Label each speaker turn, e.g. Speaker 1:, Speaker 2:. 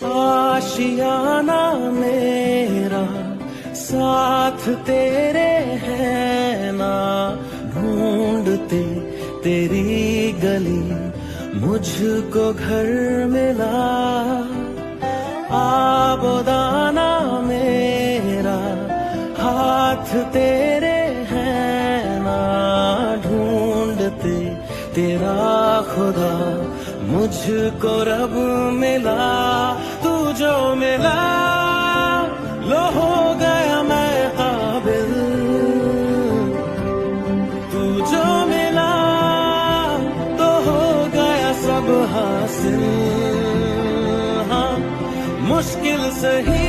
Speaker 1: आशियाना मेरा साथ तेरे है ना, ढूंढते तेरी गली मुझको घर मिला। आबोदाना मेरा हाथ तेरे है ना, ढूंढते तेरा खुदा मुझको रब मिला। तू जो मिला लो हो गया मैं काबिल, तू जो मिला तो हो गया सब हासिल। हाँ मुश्किल सही